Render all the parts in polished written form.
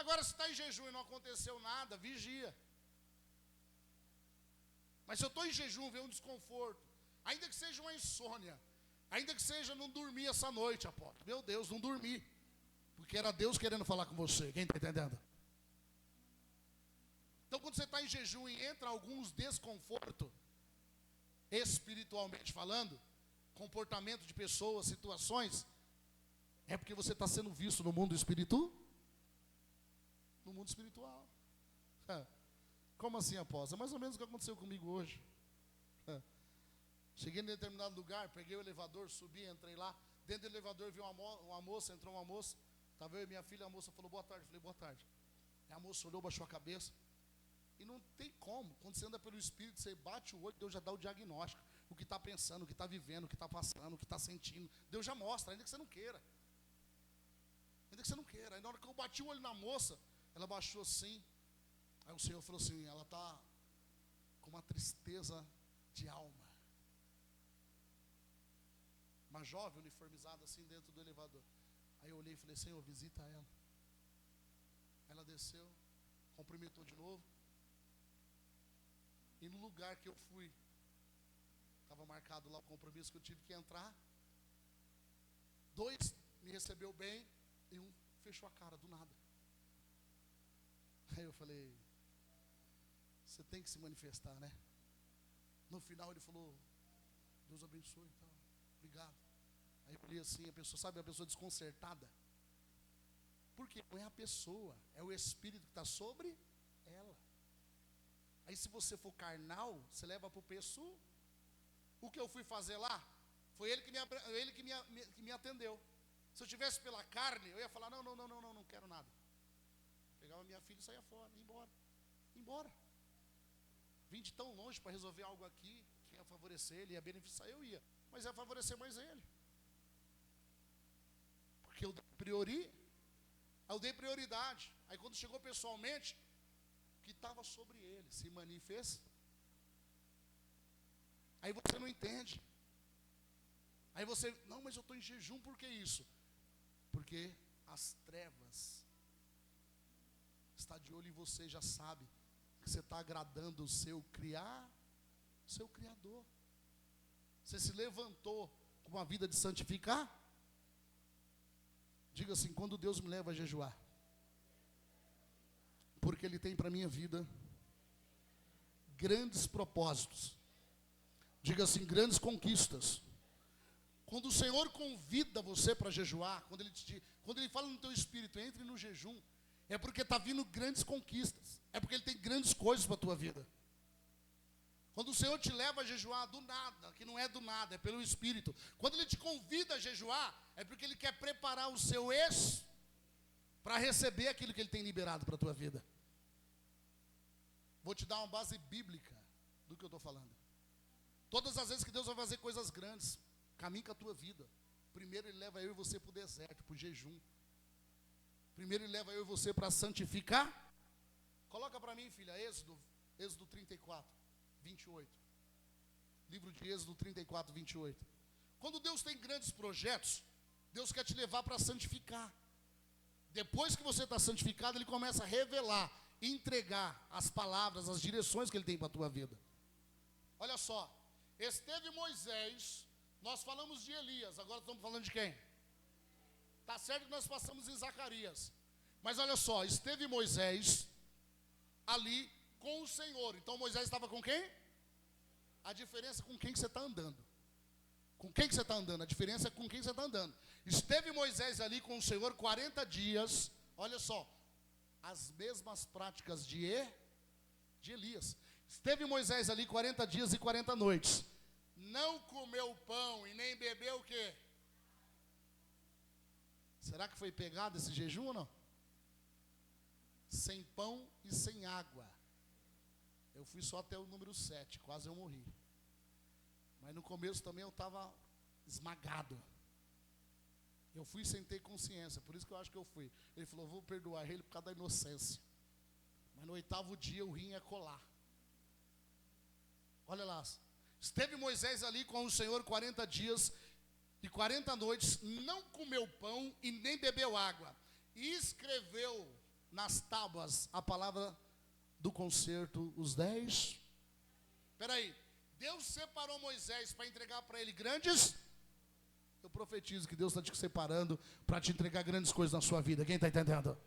Agora, se está em jejum e não aconteceu nada, vigia. Mas se eu estou em jejum, vem um desconforto, ainda que seja uma insônia, ainda que seja não dormir essa noite, apóstolo. Meu Deus, não dormi. Porque era Deus querendo falar com você. Quem está entendendo? Então, quando você está em jejum e entra alguns desconfortos, espiritualmente falando, comportamento de pessoas, situações, é porque você está sendo visto no mundo espiritual. No mundo espiritual. Como assim, apóstolo? É mais ou menos o que aconteceu comigo hoje. Cheguei em determinado lugar, peguei o elevador, subi, entrei lá. Dentro do elevador vi uma moça, entrou uma moça. Estava eu e minha filha, a moça falou boa tarde. Eu falei boa tarde. Aí a moça olhou, baixou a cabeça. E não tem como, quando você anda pelo Espírito, você bate o olho, Deus já dá o diagnóstico. O que está pensando, o que está vivendo, o que está passando, o que está sentindo. Deus já mostra, ainda que você não queira. Ainda que você não queira. Aí na hora que eu bati o olho na moça, ela baixou assim. Aí o Senhor falou assim, ela está com uma tristeza de alma. Uma jovem uniformizada assim dentro do elevador. Aí eu olhei e falei, Senhor, visita ela. Ela desceu, cumprimentou de novo. E no lugar que eu fui, estava marcado lá o compromisso que eu tive que entrar. 2 me recebeu bem e 1 fechou a cara do nada. Aí eu falei, você tem que se manifestar, né? No final ele falou, Deus abençoe e tal, obrigado. Aí eu olhei assim, a pessoa, sabe, a pessoa desconcertada. Porque não é a pessoa, é o Espírito que está sobre ela. Aí se você for carnal, você leva para o peso. O que eu fui fazer lá, foi ele que me atendeu. Se eu tivesse pela carne, eu ia falar, não quero nada. Pegava minha filha e saía fora, ia embora. Vim de tão longe para resolver algo aqui, que ia favorecer ele, ia beneficiar, eu ia. Mas ia favorecer mais ele. Porque eu dei prioridade. Aí quando chegou pessoalmente, que estava sobre ele, se manifesta. Aí você não entende. Aí você, não, mas eu estou em jejum, por que isso? Porque as trevas está de olho em você, já sabe que você está agradando o seu Criador. Você se levantou com uma vida de santificar? Diga assim, quando Deus me leva a jejuar, porque Ele tem para a minha vida grandes propósitos. Diga assim, grandes conquistas. Quando o Senhor convida você para jejuar, quando Ele fala no teu espírito, entre no jejum, é porque está vindo grandes conquistas. É porque Ele tem grandes coisas para a tua vida. Quando o Senhor te leva a jejuar do nada, que não é do nada, é pelo Espírito. Quando Ele te convida a jejuar, é porque Ele quer preparar o seu para receber aquilo que Ele tem liberado para a tua vida. Vou te dar uma base bíblica do que eu estou falando. Todas as vezes que Deus vai fazer coisas grandes, caminhe com a tua vida. Primeiro Ele leva eu e você para o deserto, para o jejum. Primeiro Ele leva eu e você para santificar. Coloca para mim, filha, Êxodo 34, 28. Livro de Êxodo 34, 28. Quando Deus tem grandes projetos, Deus quer te levar para santificar. Depois que você está santificado, Ele começa a revelar, entregar as palavras, as direções que Ele tem para a tua vida. Olha só, esteve Moisés, nós falamos de Elias, agora estamos falando de quem? Está certo que nós passamos em Zacarias, mas olha só, esteve Moisés ali com o Senhor. Então Moisés estava com quem? A diferença é com quem que você está andando. Com quem que você está andando? A diferença é com quem você está andando. Esteve Moisés ali com o Senhor 40 dias. Olha só, as mesmas práticas de Elias. Esteve Moisés ali 40 dias e 40 noites. Não comeu pão e nem bebeu o quê? Será que foi pegado esse jejum ou não? Sem pão e sem água. Eu fui só até o número 7, quase eu morri. Mas no começo também eu estava esmagado. Eu fui sem ter consciência, por isso que eu acho que eu fui. Ele falou, vou perdoar ele por causa da inocência. Mas no 8º dia o rim ia colar. Olha lá. Esteve Moisés ali com o Senhor 40 dias e 40 noites, não comeu pão e nem bebeu água. E escreveu nas tábuas a palavra do concerto, os 10. Espera aí, Deus separou Moisés para entregar para ele grandes. Eu profetizo que Deus está te separando para te entregar grandes coisas na sua vida. Quem está entendendo?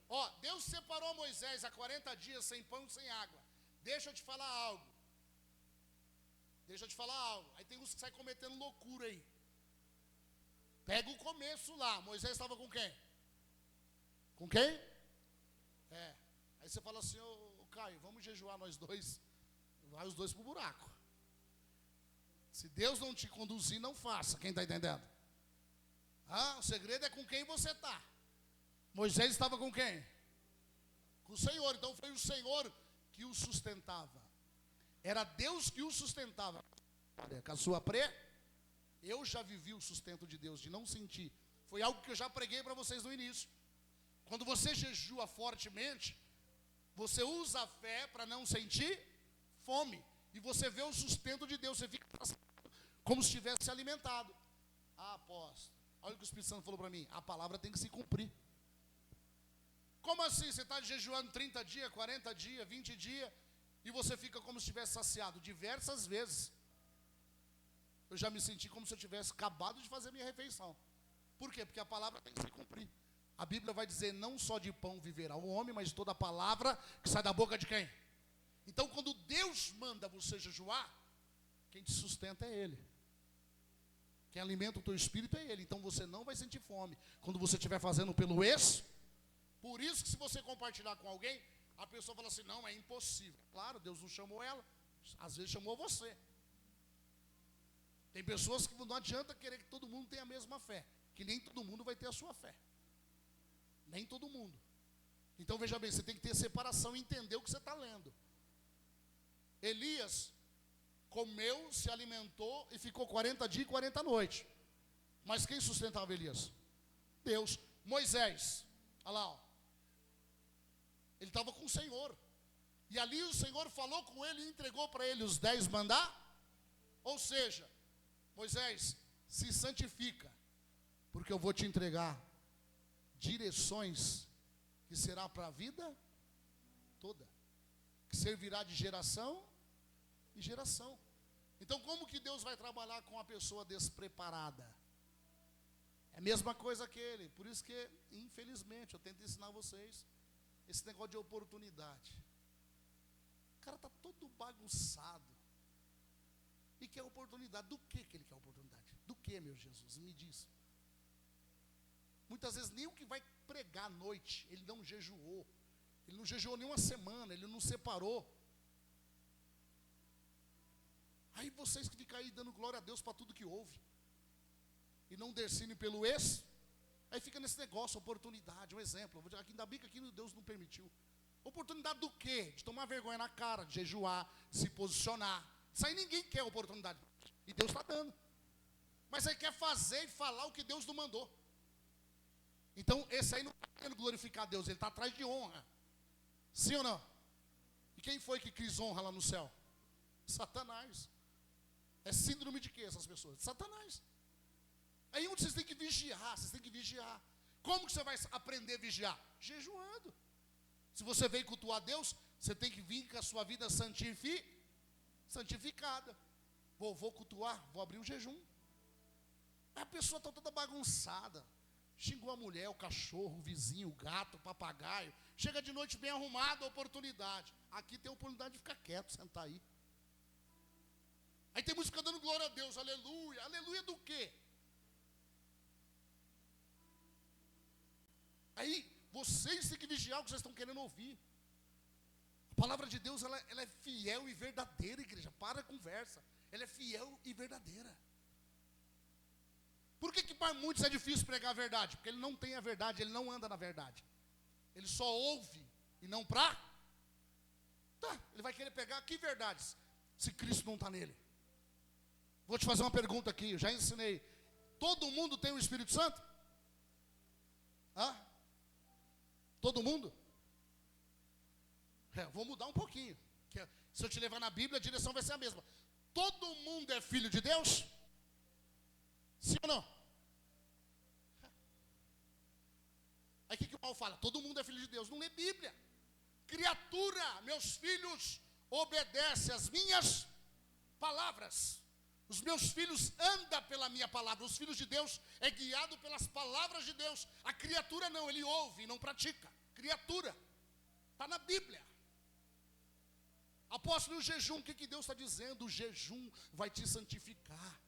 Ó, Deus separou Moisés há 40 dias sem pão e sem água. Deixa eu te falar algo. Aí tem uns que saem cometendo loucura aí. Pega o começo lá. Moisés estava com quem? Com quem? Aí você fala assim, ô Caio, vamos jejuar nós dois. Vai os dois pro buraco. Se Deus não te conduzir, não faça. Quem está entendendo? O segredo é com quem você está. Moisés estava com quem? Com o Senhor. Então foi o Senhor que o sustentava. Era Deus que o sustentava. Com a sua eu já vivi o sustento de Deus, de não sentir. Foi algo que eu já preguei para vocês no início. Quando você jejua fortemente, você usa a fé para não sentir fome. E você vê o sustento de Deus. Você fica como se estivesse alimentado. Apóstolo, olha o que o Espírito Santo falou para mim. A palavra tem que se cumprir. Como assim? Você está jejuando 30 dias, 40 dias, 20 dias, e você fica como se estivesse saciado. Diversas vezes. Eu já me senti como se eu tivesse acabado de fazer minha refeição. Por quê? Porque a palavra tem que se cumprir. A Bíblia vai dizer, não só de pão viverá o homem, mas de toda a palavra que sai da boca de quem? Então, quando Deus manda você jejuar, quem te sustenta é Ele. Quem alimenta o teu espírito é Ele. Então, você não vai sentir fome. Quando você estiver fazendo pelo por isso que se você compartilhar com alguém, a pessoa fala assim, não, é impossível. Claro, Deus não chamou ela, às vezes chamou você. Tem pessoas que não adianta querer que todo mundo tenha a mesma fé, que nem todo mundo vai ter a sua fé. Nem todo mundo. Então veja bem, você tem que ter separação e entender o que você está lendo. Elias comeu, se alimentou e ficou 40 dias e 40 noites. Mas quem sustentava Elias? Deus. Moisés, olha lá, ó. Ele estava com o Senhor. E ali o Senhor falou com ele e entregou para ele os 10 mandamentos. Ou seja, Moisés, se santifica, porque eu vou te entregar direções que será para a vida toda, que servirá de geração em geração. Então como que Deus vai trabalhar com a pessoa despreparada? É a mesma coisa que ele. Por isso que, infelizmente, eu tento ensinar vocês esse negócio de oportunidade. O cara está todo bagunçado e quer oportunidade. Do que ele quer oportunidade? Do que, meu Jesus? Me diz. Muitas vezes nem o que vai pregar à noite, ele não jejuou. Ele não jejuou nem uma semana, ele não separou. Aí vocês que ficam aí dando glória a Deus para tudo que ouve. E não descinem pelo aí fica nesse negócio, oportunidade, um exemplo. Ainda bem que aqui Deus não permitiu. Oportunidade do quê? De tomar vergonha na cara, de jejuar, de se posicionar. Isso aí ninguém quer oportunidade. E Deus está dando. Mas aí quer fazer e falar o que Deus não mandou. Então, esse aí não está querendo glorificar a Deus, ele está atrás de honra. Sim ou não? E quem foi que quis honra lá no céu? Satanás. É síndrome de quê essas pessoas? Satanás. Aí onde vocês têm que vigiar, Como que você vai aprender a vigiar? Jejuando. Se você veio cultuar a Deus, você tem que vir com a sua vida santificada. Vou cultuar, vou abrir um jejum. Aí a pessoa está toda bagunçada. Xingou a mulher, o cachorro, o vizinho, o gato, o papagaio. Chega de noite bem arrumado, oportunidade. Aqui tem a oportunidade de ficar quieto, sentar aí. Aí tem música dando glória a Deus, aleluia. Aleluia do quê? Aí vocês têm que vigiar o que vocês estão querendo ouvir. A palavra de Deus, ela é fiel e verdadeira, igreja. Para a conversa. Ela é fiel e verdadeira. Por que para muitos é difícil pregar a verdade? Porque ele não tem a verdade, ele não anda na verdade. Ele só ouve e não Tá, ele vai querer pegar que verdades, se Cristo não está nele? Vou te fazer uma pergunta aqui, eu já ensinei. Todo mundo tem o Espírito Santo? Todo mundo? Vou mudar um pouquinho. Se eu te levar na Bíblia, a direção vai ser a mesma. Todo mundo é filho de Deus? Sim ou não? Aí o que o Paulo fala, todo mundo é filho de Deus, não lê Bíblia. Criatura, meus filhos, obedece às minhas palavras. Os meus filhos andam pela minha palavra. Os filhos de Deus é guiado pelas palavras de Deus. A criatura não, ele ouve e não pratica. Criatura, está na Bíblia. Apóstolo, o jejum, o que Deus está dizendo? O jejum vai te santificar.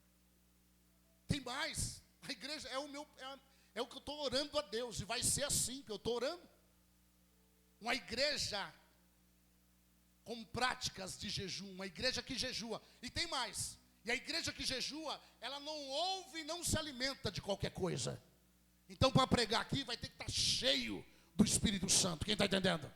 Tem mais, a igreja é o que eu estou orando a Deus, e vai ser assim que eu estou orando. Uma igreja com práticas de jejum, uma igreja que jejua. E tem mais, e a igreja que jejua, ela não ouve e não se alimenta de qualquer coisa. Então, para pregar aqui, vai ter que estar cheio do Espírito Santo. Quem está entendendo?